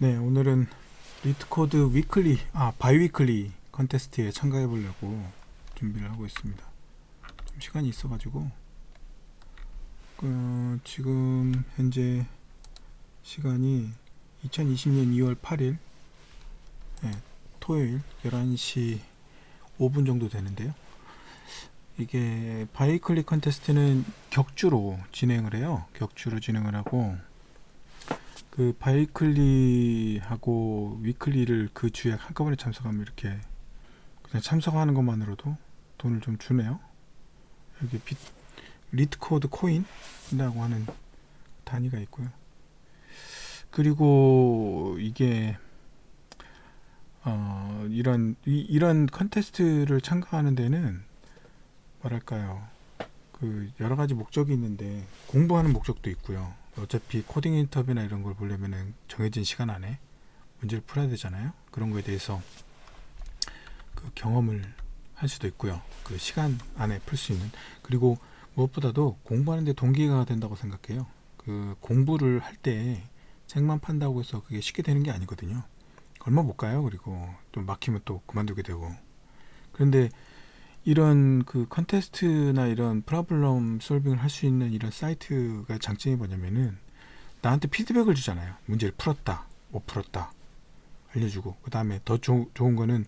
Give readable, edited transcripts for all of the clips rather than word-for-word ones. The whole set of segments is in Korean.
네, 오늘은 리트코드 바이위클리 컨테스트에 참가해 보려고 준비를 하고 있습니다. 좀 시간이 있어가지고 지금 현재 시간이 2020년 2월 8일 토요일 11시 5분 정도 되는데요. 이게 바이위클리 컨테스트는 격주로 진행을 해요. 격주로 진행을 하고 그 바이위클리하고 위클리를 그 주에 한꺼번에 참석하면 이렇게 그냥 참석하는 것만으로도 돈을 좀 주네요. 여기 리트코드 코인이라고 하는 단위가 있고요. 그리고 이게 이런 컨테스트를 참가하는 데는 뭐랄까요, 그 여러 가지 목적이 있는데 공부하는 목적도 있고요. 어차피 코딩 인터뷰나 이런 걸 보려면은 정해진 시간 안에 문제를 풀어야 되잖아요. 그런 거에 대해서 그 경험을 할 수도 있고요. 그 시간 안에 풀 수 있는. 그리고 무엇보다도 공부하는데 동기가 된다고 생각해요. 그 공부를 할 때 책만 판다고 해서 그게 쉽게 되는 게 아니거든요. 얼마 못 가요. 그리고 좀 막히면 또 그만두게 되고. 그런데 이런 그 컨테스트나 이런 프로블럼 솔빙을 할 수 있는 이런 사이트가 장점이 뭐냐면은 나한테 피드백을 주잖아요. 문제를 풀었다, 못 풀었다 알려주고, 그 다음에 더 좋은 거는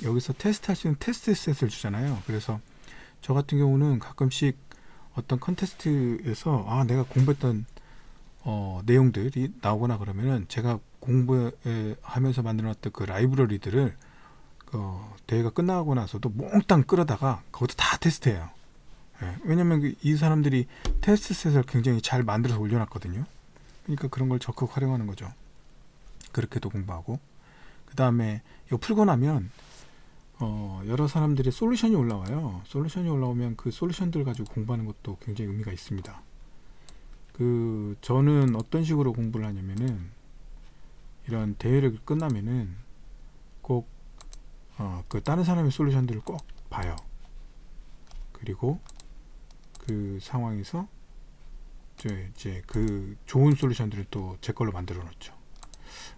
여기서 테스트할 수 있는 테스트 셋을 주잖아요. 그래서 저 같은 경우는 가끔씩 어떤 컨테스트에서 내가 공부했던 내용들이 나오거나 그러면은 제가 공부하면서 만들어놨던 그 라이브러리들을 대회가 끝나고 나서도 몽땅 끌어다가 거기다 다 테스트해요. 왜냐면 이 사람들이 테스트 셋을 굉장히 잘 만들어서 올려놨거든요. 그러니까 그런 걸 적극 활용하는 거죠. 그렇게도 공부하고, 그 다음에 이거 풀고 나면 여러 사람들의 솔루션이 올라와요. 솔루션이 올라오면 그 솔루션들 가지고 공부하는 것도 굉장히 의미가 있습니다. 저는 어떤 식으로 공부를 하냐면은 이런 대회를 끝나면은 꼭 그 다른 사람의 솔루션들을 꼭 봐요. 그리고 그 상황에서 이제 그 좋은 솔루션들을 또 제 걸로 만들어 놓죠.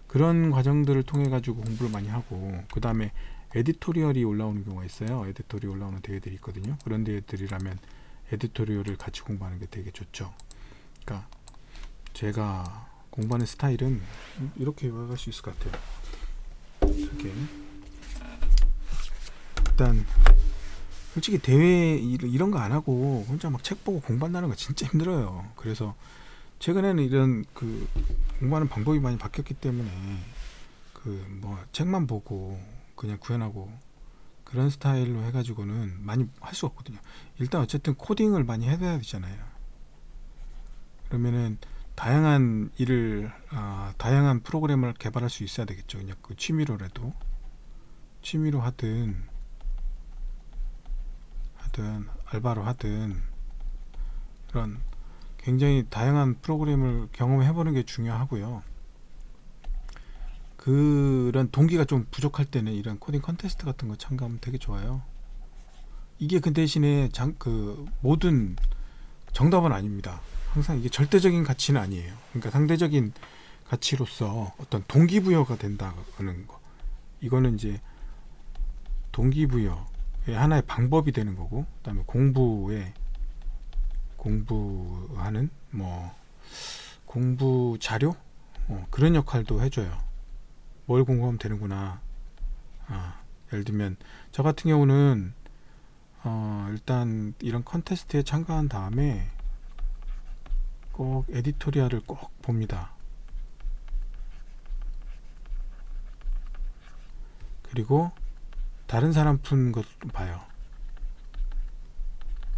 그런 과정들을 통해 가지고 공부를 많이 하고, 그 다음에 에디토리얼이 올라오는 경우가 있어요. 에디토리얼 올라오는 대회들이 있거든요. 그런 대회들이라면 에디토리얼을 같이 공부하는 게 되게 좋죠. 그러니까 제가 공부하는 스타일은 이렇게 요약할 수 있을 것 같아요. 이렇게 일단 솔직히 대회 이런 거 안 하고 혼자 막 책 보고 공부한다는 거 진짜 힘들어요. 그래서 최근에는 이런 그 공부하는 방법이 많이 바뀌었기 때문에 그 뭐 책만 보고 그냥 구현하고 그런 스타일로 해가지고는 많이 할 수가 없거든요. 일단 어쨌든 코딩을 많이 해야 되잖아요. 그러면은 다양한 다양한 프로그램을 개발할 수 있어야 되겠죠. 그냥 그 취미로 하든 알바로 하든 그런 굉장히 다양한 프로그램을 경험해 보는 게 중요하고요. 그런 동기가 좀 부족할 때는 이런 코딩 컨테스트 같은 거 참가하면 되게 좋아요. 이게 그 대신에 모든 정답은 아닙니다. 항상 이게 절대적인 가치는 아니에요. 그러니까 상대적인 가치로서 어떤 동기부여가 된다는 거. 이거는 이제 동기부여의 하나의 방법이 되는 거고, 그다음에 공부하는 공부 자료 그런 역할도 해줘요. 뭘 공부하면 되는구나. 예를 들면 저 같은 경우는 일단 이런 컨테스트에 참가한 다음에 꼭 에디토리얼을 꼭 봅니다. 그리고 다른 사람 푼 것도 봐요.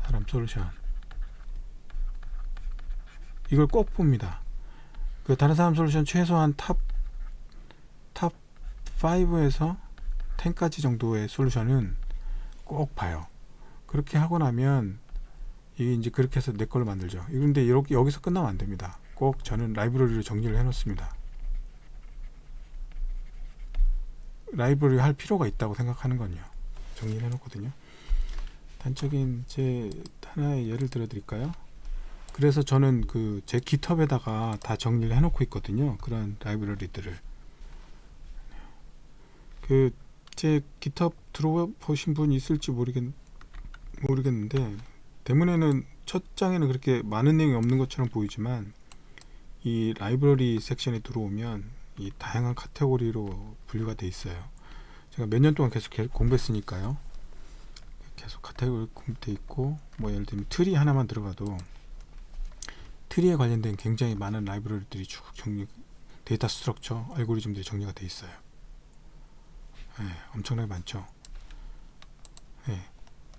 사람 솔루션 이걸 꼭 봅니다. 그 다른 사람 솔루션 최소한 탑 5에서 10까지 정도의 솔루션은 꼭 봐요. 그렇게 하고 나면 이게 이제 그렇게 해서 내 걸로 만들죠. 그런데 여기서 끝나면 안 됩니다. 꼭 저는 라이브러리를 정리를 해 놓습니다. 라이브러리 할 필요가 있다고 생각하는 건요. 정리를 해 놓거든요. 단적인 제 하나의 예를 들어 드릴까요? 그래서 저는 그 제 깃허브에다가 다 정리를 해놓고 있거든요. 그런 라이브러리들을. 그 제 깃허브 들어보신 분 있을지 모르겠는데, 대문에는 첫 장에는 그렇게 많은 내용이 없는 것처럼 보이지만, 이 라이브러리 섹션에 들어오면 이 다양한 카테고리로 분류가 돼 있어요. 제가 몇 년 동안 계속 공부했으니까요. 계속 카테고리 공부돼 있고, 뭐 예를 들면 트리 하나만 들어가도 트리에 관련된 굉장히 많은 라이브러리들이 쭉 데이터 스트럭처, 알고리즘들이 정리가 돼 있어요. 엄청나게 많죠.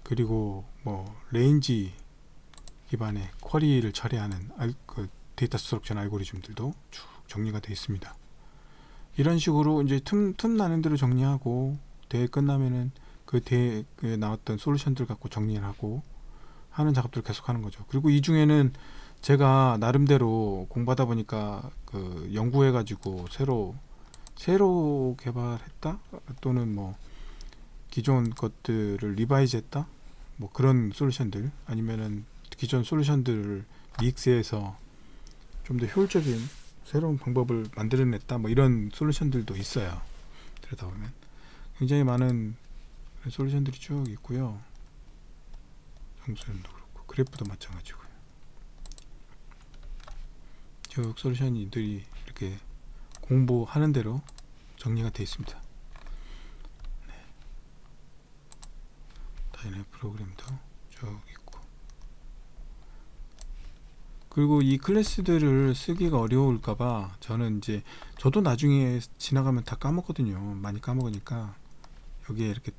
그리고 뭐 레인지 기반의 쿼리를 처리하는 그 데이터 스트럭처 알고리즘들도 쭉 정리가 되어 있습니다. 이런 식으로 이제 틈 나는 대로 정리하고, 대회 끝나면은 그 대회에 나왔던 솔루션들 갖고 정리를 하고 하는 작업들을 계속 하는 거죠. 그리고 이 중에는 제가 나름대로 공부하다 보니까 그 연구해 가지고 새로 개발했다, 또는 뭐 기존 것들을 리바이즈 했다, 뭐 그런 솔루션들, 아니면은 기존 솔루션들을 믹스해서 좀 더 효율적인 새로운 방법을 만들어냈다, 뭐 이런 솔루션들도 있어요. 그러다 보면 굉장히 많은 솔루션들이 쭉 있고요. 정수련도 그렇고 그래프도 마찬가지고요. 쭉 솔루션들이 이렇게 공부하는 대로 정리가 되어 있습니다. 다이내믹 프로그램도 쭉 있고, 그리고 이 클래스들을 쓰기가 어려울까봐 저는 이제, 저도 나중에 지나가면 다 까먹거든요. 많이 까먹으니까 여기에 이렇게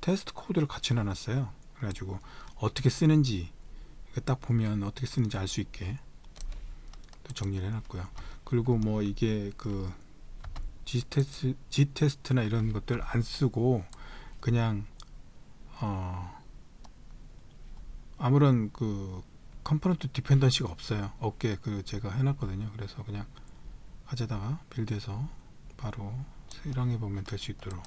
테스트 코드를 같이 놔놨어요. 그래가지고 어떻게 쓰는지 딱 보면 어떻게 쓰는지 알 수 있게 또 정리를 해놨고요. 그리고 뭐 이게 그 G테스트나 이런 것들 안 쓰고 그냥 아무런 그 컴포넌트 디펜던시가 없어요. 없게 그 제가 해놨거든요. 그래서 그냥 가져다가 빌드해서 바로 실행해 보면 될 수 있도록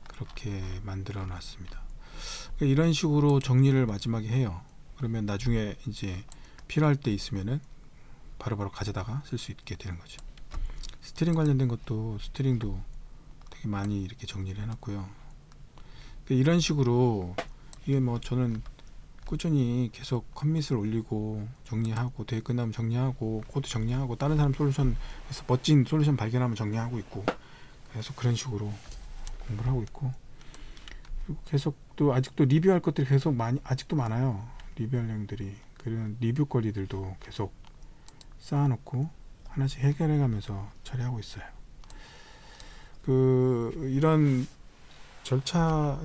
그렇게 만들어 놨습니다. 이런 식으로 정리를 마지막에 해요. 그러면 나중에 이제 필요할 때 있으면은 바로바로 가져다가 쓸 수 있게 되는 거죠. 스트링 관련된 것도 스트링도 되게 많이 이렇게 정리를 해놨고요. 이런 식으로 이게 뭐 저는 꾸준히 계속 커밋을 올리고 정리하고, 대회 끝나면 정리하고, 코드 정리하고, 다른 사람 솔루션에서 멋진 솔루션 발견하면 정리하고 있고, 계속 그런 식으로 공부를 하고 있고, 그리고 계속 또 아직도 리뷰할 것들이 계속 아직도 많아요. 리뷰할 내용들이. 그런 리뷰 거리들도 계속 쌓아놓고 하나씩 해결해가면서 처리하고 있어요. 이런 절차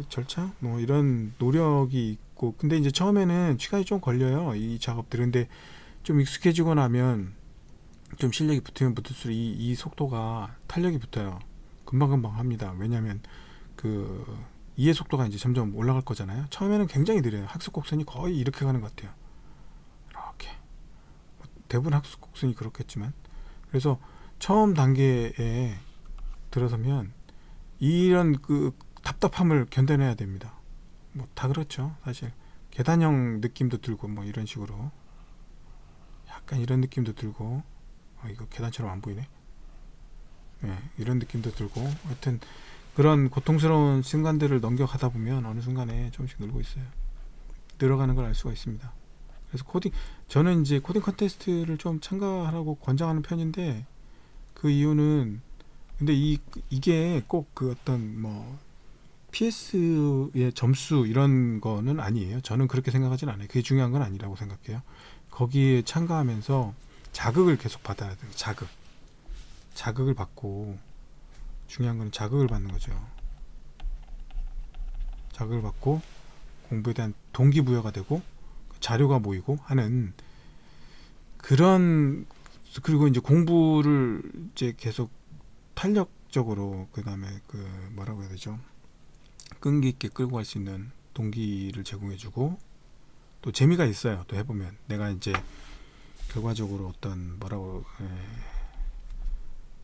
뭐 이런 노력이 있고, 근데 이제 처음에는 시간이 좀 걸려요, 이 작업들. 근데 좀 익숙해지고 나면, 좀 실력이 붙으면 붙을수록 이 속도가, 탄력이 붙어요. 금방금방 합니다. 왜냐면 그 이해 속도가 이제 점점 올라갈 거잖아요. 처음에는 굉장히 느려요. 학습 곡선이 거의 이렇게 가는 것 같아요. 이렇게. 대부분 학습 곡선이 그렇겠지만, 그래서 처음 단계에 들어서면 이런 그 답답함을 견뎌내야 됩니다. 뭐 다 그렇죠, 사실. 계단형 느낌도 들고, 뭐 이런 식으로 약간 이런 느낌도 들고, 이거 계단처럼 안 보이네. 이런 느낌도 들고, 하여튼 그런 고통스러운 순간들을 넘겨가다 보면 어느 순간에 조금씩 늘고 있어요. 늘어가는 걸 알 수가 있습니다. 그래서 저는 이제 코딩 컨테스트를 좀 참가하라고 권장하는 편인데, 그 이유는, 근데 이게 꼭 그 어떤 뭐 PS의 점수 이런 거는 아니에요. 저는 그렇게 생각하진 않아요. 그게 중요한 건 아니라고 생각해요. 거기에 참가하면서 자극을 계속 받아야 돼요. 자극을 받고, 중요한 건 자극을 받는 거죠. 자극을 받고 공부에 대한 동기부여가 되고 자료가 모이고 하는 그런, 그리고 이제 공부를 이제 계속 탄력적으로, 그 다음에 그 뭐라고 해야 되죠, 끈기 있게 끌고 갈 수 있는 동기를 제공해주고, 또 재미가 있어요. 또 해보면 내가 이제 결과적으로 어떤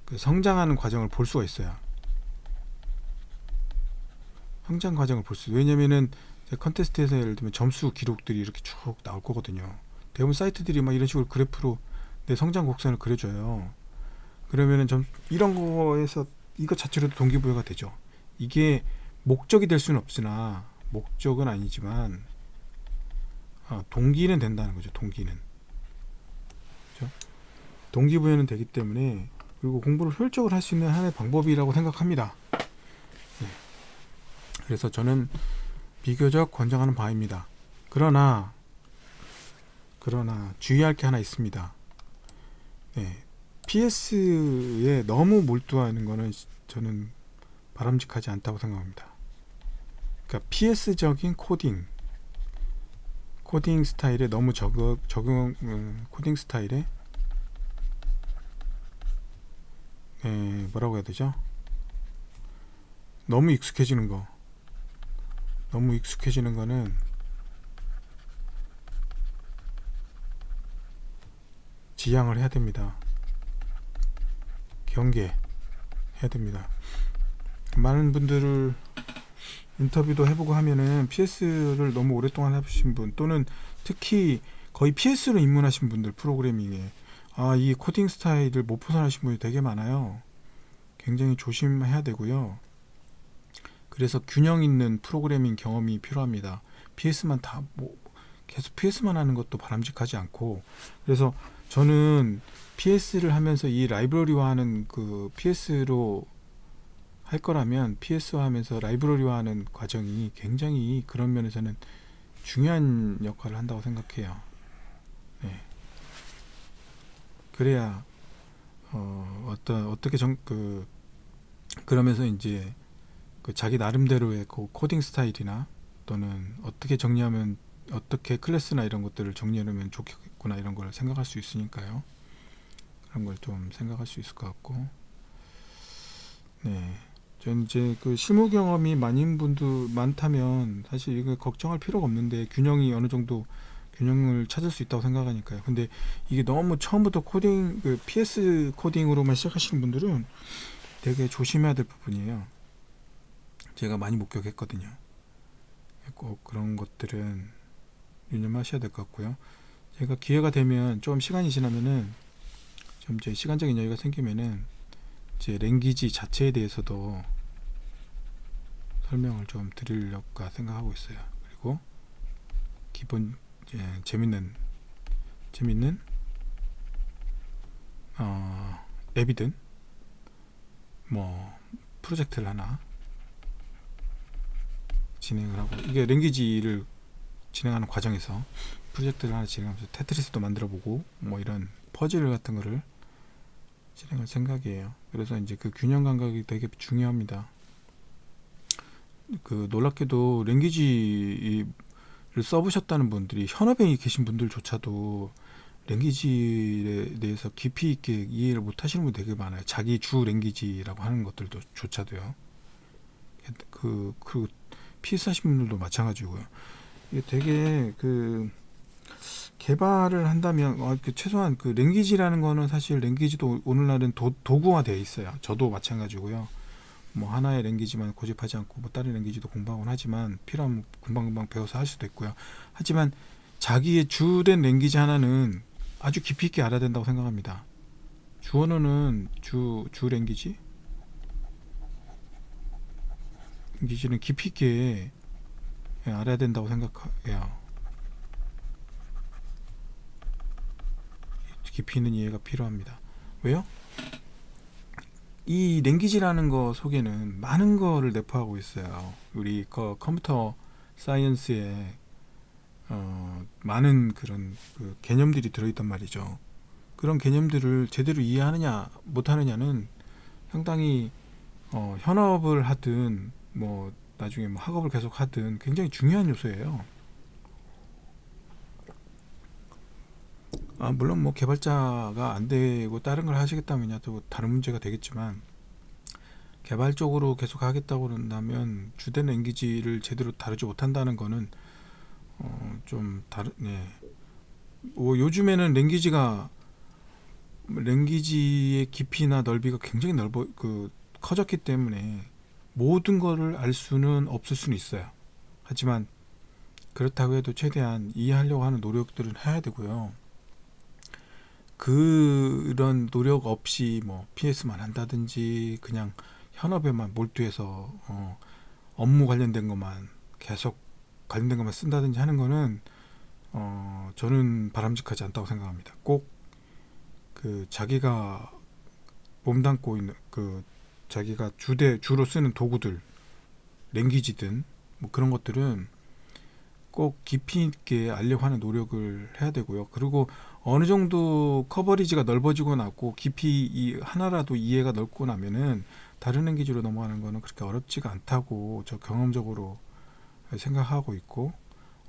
그 성장하는 과정을 볼 수가 있어요. 성장 과정을 볼 수. 왜냐면은 컨테스트에서 예를 들면 점수 기록들이 이렇게 쭉 나올 거거든요. 대부분 사이트들이 막 이런 식으로 그래프로 내 성장 곡선을 그려줘요. 그러면은 이런 거에서 이것 자체로도 동기부여가 되죠. 이게 목적이 될 수는 없으나, 목적은 아니지만 동기는 된다는 거죠. 동기는. 그렇죠? 동기부여는 되기 때문에, 그리고 공부를 효율적으로 할 수 있는 하나의 방법이라고 생각합니다. 네. 그래서 저는 비교적 권장하는 바입니다. 그러나 주의할 게 하나 있습니다. 네. PS에 너무 몰두하는 거는 저는 바람직하지 않다고 생각합니다. 그러니까 PS적인 코딩 스타일에 너무 적용 코딩 스타일에 뭐라고 해야 되죠? 너무 익숙해지는 거는 지양을 해야 됩니다. 경계해야 됩니다. 많은 분들을 인터뷰도 해보고 하면은 PS를 너무 오랫동안 해보신 분, 또는 특히 거의 PS로 입문하신 분들, 프로그래밍에 이 코딩 스타일을 못 벗어나신 분이 되게 많아요. 굉장히 조심해야 되고요. 그래서 균형 있는 프로그래밍 경험이 필요합니다. PS만 계속 PS만 하는 것도 바람직하지 않고, 그래서 저는 PS를 하면서 이 라이브러리화하는 PS로 할 거라면 PS화 하면서 라이브러리화하는 과정이 굉장히 그런 면에서는 중요한 역할을 한다고 생각해요. 네. 그래야 어떻게 그러면서 이제 자기 나름대로의 코딩 스타일이나, 또는 어떻게 클래스나 이런 것들을 정리하면 좋겠구나, 이런 걸 생각할 수 있으니까요. 그런 걸 좀 생각할 수 있을 것 같고, 네. 전 이제 실무 경험이 많다면 사실 이거 걱정할 필요가 없는데, 어느 정도 균형을 찾을 수 있다고 생각하니까요. 근데 이게 너무 처음부터 PS 코딩으로만 시작하시는 분들은 되게 조심해야 될 부분이에요. 제가 많이 목격했거든요. 꼭 그런 것들은 유념하셔야 될 것 같고요. 제가 기회가 되면, 좀 시간이 지나면은, 좀 이제 시간적인 여유가 생기면은 이제 랭귀지 자체에 대해서도 설명을 좀 드리려고 생각하고 있어요. 그리고 기본 재밌는 앱이든 뭐 프로젝트를 하나 진행을 하고, 이게 랭귀지를 진행하는 과정에서 프로젝트를 하나 진행하면서 테트리스도 만들어보고, 뭐 이런 퍼즐 같은 거를 진행할 생각이에요. 그래서 이제 균형 감각이 되게 중요합니다. 놀랍게도 랭귀지를 써보셨다는 분들이, 현업에 계신 분들조차도 랭귀지에 대해서 깊이 있게 이해를 못 하시는 분이 되게 많아요. 자기 주 랭귀지라고 하는 것들도 조차도요. PS 하신 분들도 마찬가지고요. 이게 되게 개발을 한다면 최소한 랭귀지라는 거는, 사실 랭귀지도 오늘날은 도구화되어 있어요. 저도 마찬가지고요. 뭐 하나의 랭귀지만 고집하지 않고 뭐 다른 랭귀지도 공부하곤 하지만, 필요하면 금방금방 배워서 할 수도 있고요. 하지만 자기의 주된 랭귀지 하나는 아주 깊이 있게 알아야 된다고 생각합니다. 주 언어는 주 랭귀지는 깊이 있게 알아야 된다고 생각해요. 깊이 있는 이해가 필요합니다. 왜요? 이 랭귀지라는 거 속에는 많은 거를 내포하고 있어요. 우리 컴퓨터 사이언스에 많은 그런 개념들이 들어있단 말이죠. 그런 개념들을 제대로 이해하느냐 못하느냐는 상당히 현업을 하든 뭐 나중에 뭐 학업을 계속 하든 굉장히 중요한 요소예요. 물론 뭐 개발자가 안 되고 다른 걸 하시겠다면 또 다른 문제가 되겠지만, 개발 쪽으로 계속 하겠다고 그런다면 주된 랭귀지를 제대로 다루지 못한다는 거는 좀 요즘에는 랭귀지의 깊이나 넓이가 굉장히 커졌기 때문에 모든 거를 알 수는 없을 수는 있어요. 하지만 그렇다고 해도 최대한 이해하려고 하는 노력들은 해야 되고요. 그런 노력 없이 뭐 PS만 한다든지 그냥 현업에만 몰두해서 업무 관련된 것만 계속 관련된 것만 쓴다든지 하는 거는 저는 바람직하지 않다고 생각합니다. 꼭 그 자기가 몸담고 있는 그 자기가 주로 쓰는 도구들, 랭귀지든 뭐 그런 것들은 꼭 깊이 있게 알려고 하는 노력을 해야 되고요. 그리고 어느 정도 커버리지가 넓어지고 나고 깊이 하나라도 이해가 넓고 나면은 다른 랭귀지로 넘어가는 거는 그렇게 어렵지가 않다고 저 경험적으로 생각하고 있고,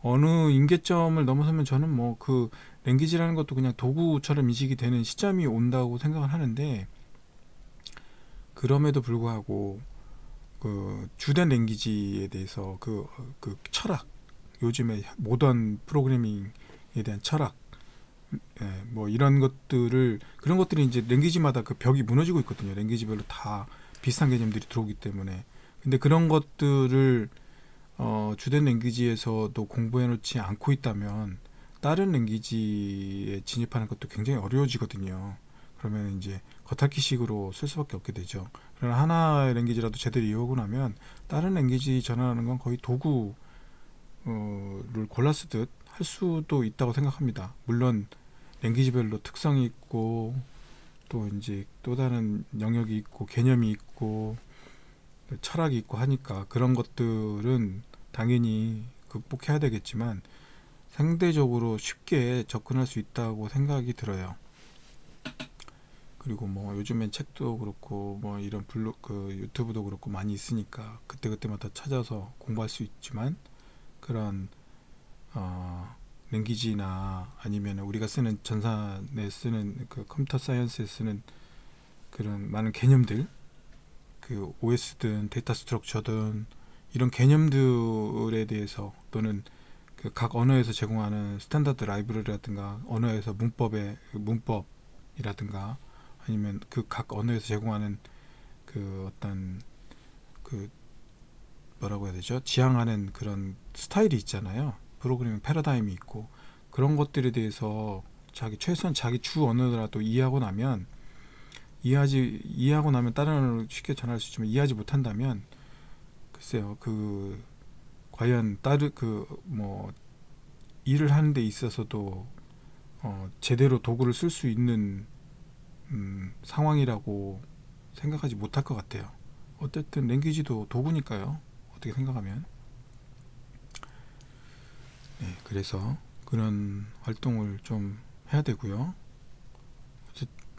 어느 임계점을 넘어서면 저는 뭐 그 랭귀지라는 것도 그냥 도구처럼 인식이 되는 시점이 온다고 생각을 하는데, 그럼에도 불구하고 그 주된 랭귀지에 대해서 그 철학, 요즘에 모던 프로그래밍에 대한 철학, 뭐 이런 것들을, 그런 것들이 이제 랭귀지마다 그 벽이 무너지고 있거든요. 랭귀지별로 다 비슷한 개념들이 들어오기 때문에. 근데 그런 것들을 주된 랭귀지에서도 공부해 놓지 않고 있다면 다른 랭귀지에 진입하는 것도 굉장히 어려워지거든요. 그러면 이제 겉핥기식으로 쓸 수밖에 없게 되죠. 그러나 하나의 랭귀지라도 제대로 이해하고 나면 다른 랭귀지 전환하는 건 거의 도구를 골라 쓰듯 할 수도 있다고 생각합니다. 물론 랭귀지별로 특성이 있고 또 이제 또 다른 영역이 있고 개념이 있고 철학이 있고 하니까 그런 것들은 당연히 극복해야 되겠지만 상대적으로 쉽게 접근할 수 있다고 생각이 들어요. 그리고 뭐 요즘엔 책도 그렇고 뭐 이런 그 유튜브도 그렇고 많이 있으니까 그때그때마다 찾아서 공부할 수 있지만, 그런 랭귀지나 아니면 우리가 쓰는 전산에 쓰는 그 컴퓨터 사이언스에 쓰는 그런 많은 개념들, 그 OS든 데이터 스트럭처든 이런 개념들에 대해서, 또는 그 각 언어에서 제공하는 스탠다드 라이브러리라든가 언어에서 문법이라든가 아니면 그 각 언어에서 제공하는 그 어떤 그 뭐라고 해야 되죠? 지향하는 그런 스타일이 있잖아요. 프로그래밍 패러다임이 있고, 그런 것들에 대해서 최소한 자기 주 언어라도 이해하고 나면 다른 언어로 쉽게 전할 수 있지만, 이해하지 못한다면 글쎄요, 그 과연 뭐 일을 하는 데 있어서도 제대로 도구를 쓸 수 있는 상황이라고 생각하지 못할 것 같아요. 어쨌든 랭귀지도 도구니까요. 어떻게 생각하면. 네, 그래서 그런 활동을 좀 해야 되고요.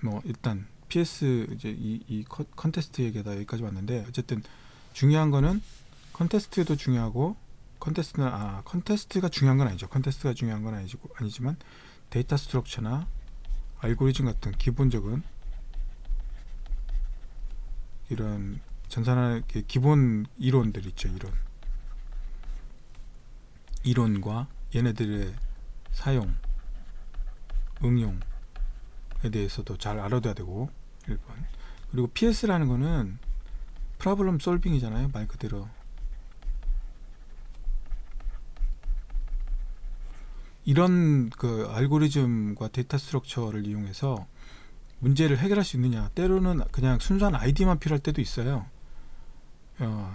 뭐 일단 PS 이제 이 컨테스트 얘기가 여기까지 왔는데, 어쨌든 중요한 거는 컨테스트도 중요하고, 컨테스트가 중요한 건 아니죠. 컨테스트가 중요한 건 아니지만 데이터 스트럭처나 알고리즘 같은 기본적인 이런 전산의 기본 이론들 있죠. 이론과 얘네들의 사용, 응용에 대해서도 잘 알아둬야 되고, 1번. 그리고 PS라는 거는 프로블럼 솔빙이잖아요. 말 그대로. 이런 그 알고리즘과 데이터 스트럭처를 이용해서 문제를 해결할 수 있느냐, 때로는 그냥 순수한 아이디만 필요할 때도 있어요.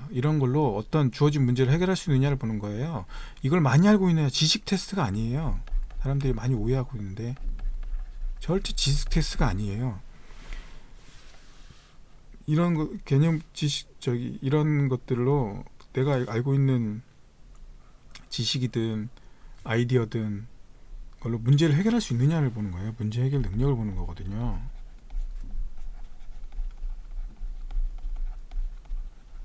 이런 걸로 어떤 주어진 문제를 해결할 수 있느냐를 보는 거예요. 이걸 많이 알고 있느냐, 지식 테스트가 아니에요. 사람들이 많이 오해하고 있는데 절대 지식 테스트가 아니에요. 이런 개념 지식 이런 것들로 내가 알고 있는 지식이든 아이디어든 걸로 문제를 해결할 수 있느냐를 보는 거예요. 문제 해결 능력을 보는 거거든요.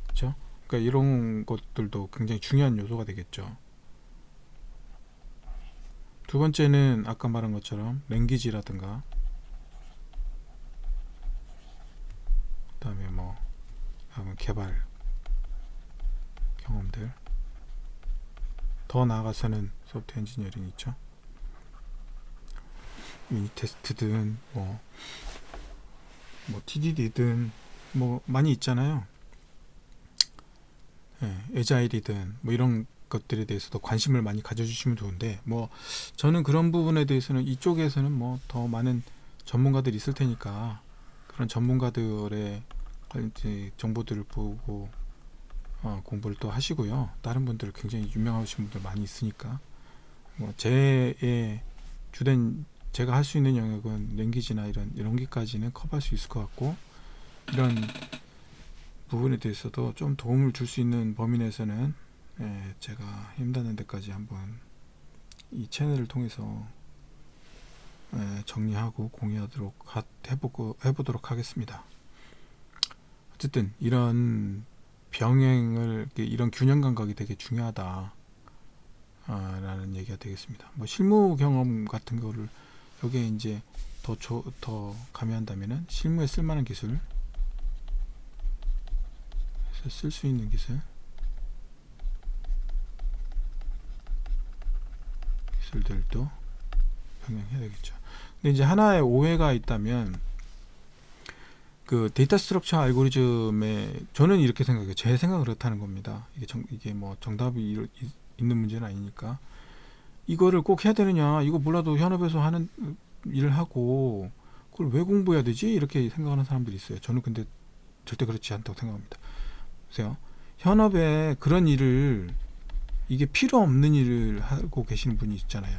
그렇죠? 그러니까 이런 것들도 굉장히 중요한 요소가 되겠죠. 두 번째는 아까 말한 것처럼 랭귀지라든가, 그다음에 뭐 개발 경험들, 더 나아가서는 소프트웨어 엔지니어링 있죠. 유닛 테스트든 뭐 TDD든 뭐 많이 있잖아요. 에자일이든 뭐 이런 것들에 대해서도 관심을 많이 가져주시면 좋은데, 뭐 저는 그런 부분에 대해서는 이쪽에서는 뭐 더 많은 전문가들이 있을 테니까 그런 전문가들의 이제 정보들을 보고 공부를 또 하시고요. 다른 분들 굉장히 유명하신 분들 많이 있으니까 뭐 제 주된 제가 할 수 있는 영역은 랭귀지나 이런 게까지는 커버할 수 있을 것 같고, 이런 부분에 대해서도 좀 도움을 줄 수 있는 범위 내에서는 제가 힘닿는 데까지 한번 이 채널을 통해서 정리하고 공유하도록 해보도록 하겠습니다. 어쨌든 이런 병행을, 이런 균형 감각이 되게 중요하다 라는 얘기가 되겠습니다. 뭐 실무 경험 같은 거를 여기에 이제 더 가미한다면은 실무에 쓸만한 기술, 쓸 수 있는 기술들도 병행해야 되겠죠. 근데 이제 하나의 오해가 있다면, 그 데이터 스트럭처 알고리즘에 저는 이렇게 생각해요. 제 생각은 그렇다는 겁니다. 이게 뭐 정답이 있는 문제는 아니니까. 이거를 꼭 해야 되느냐, 이거 몰라도 현업에서 하는 일을 하고 그걸 왜 공부해야 되지, 이렇게 생각하는 사람들이 있어요. 저는 근데 절대 그렇지 않다고 생각합니다. 보세요, 현업에 그런 일을, 이게 필요 없는 일을 하고 계시는 분이 있잖아요.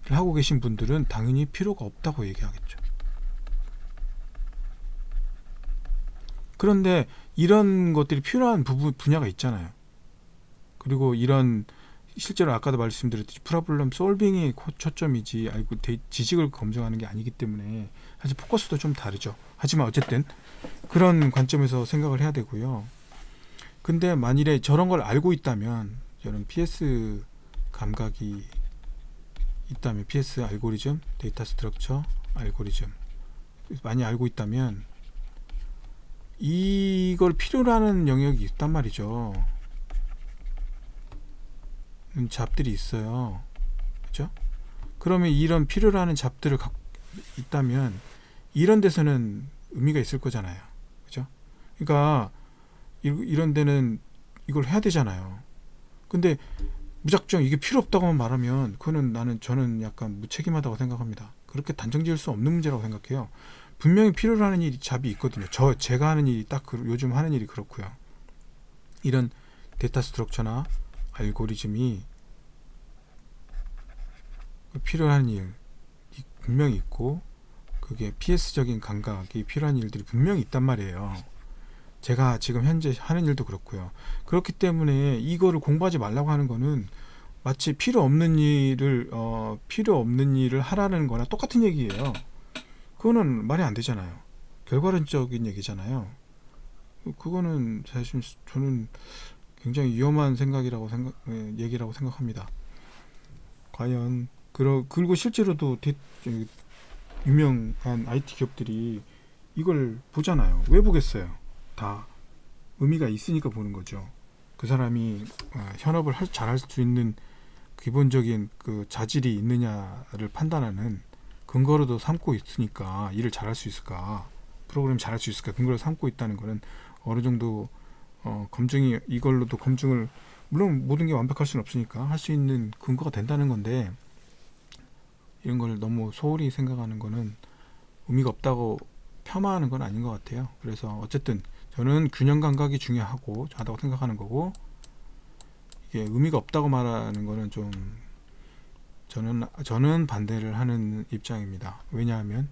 하고 계신 분들은 당연히 필요가 없다고 얘기하겠죠. 그런데 이런 것들이 필요한 분야가 있잖아요. 그리고 이런, 실제로 아까도 말씀드렸듯이 프로블럼 솔빙이 초점이지, 지식을 검증하는 게 아니기 때문에 사실 포커스도 좀 다르죠. 하지만 어쨌든 그런 관점에서 생각을 해야 되고요. 근데 만일에 저런 걸 알고 있다면, 저런 PS 감각이 있다면, PS 알고리즘, 데이터 스트럭처 알고리즘 많이 알고 있다면 이걸 필요로 하는 영역이 있단 말이죠. 잡들이 있어요. 그렇죠? 그러면 이런 필요로 하는 잡들을 갖고 있다면 이런 데서는 의미가 있을 거잖아요. 그렇죠? 그러니까 이런 데는 이걸 해야 되잖아요. 근데 무작정 이게 필요 없다고만 말하면 저는 약간 무책임하다고 생각합니다. 그렇게 단정 지을 수 없는 문제라고 생각해요. 분명히 필요로 하는 일이 잡이 있거든요. 제가 하는 일이 요즘 하는 일이 그렇고요. 이런 데이터 스트럭처나 알고리즘이 필요한 일이 분명히 있고, 그게 PS적인 감각이 필요한 일들이 분명히 있단 말이에요. 제가 지금 현재 하는 일도 그렇고요. 그렇기 때문에 이거를 공부하지 말라고 하는 거는 마치 필요 없는 일을 하라는 거나 똑같은 얘기예요. 그거는 말이 안 되잖아요. 결과론적인 얘기잖아요. 그거는 사실 저는 굉장히 위험한 얘기라고 생각합니다. 과연 그리고 실제로도 유명한 IT 기업들이 이걸 보잖아요. 왜 보겠어요? 다 의미가 있으니까 보는 거죠. 그 사람이 현업을 잘할 수 있는 기본적인 그 자질이 있느냐를 판단하는 근거로도 삼고 있으니까, 일을 잘할 수 있을까, 프로그램 잘할 수 있을까 근거로 삼고 있다는 거는 어느 정도 이걸로도 검증을, 물론 모든 게 완벽할 수는 없으니까 할 수 있는 근거가 된다는 건데, 이런 걸 너무 소홀히 생각하는 거는 의미가 없다고 폄하하는 건 아닌 것 같아요. 그래서 어쨌든 저는 균형 감각이 중요하다고 생각하는 거고, 이게 의미가 없다고 말하는 거는 좀 저는 반대를 하는 입장입니다. 왜냐하면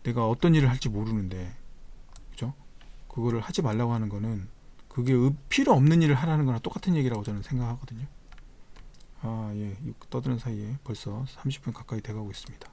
내가 어떤 일을 할지 모르는데, 그죠? 그거를 하지 말라고 하는 거는 그게 필요 없는 일을 하라는 거랑 똑같은 얘기라고 저는 생각하거든요. 떠드는 사이에 벌써 30분 가까이 돼가고 있습니다.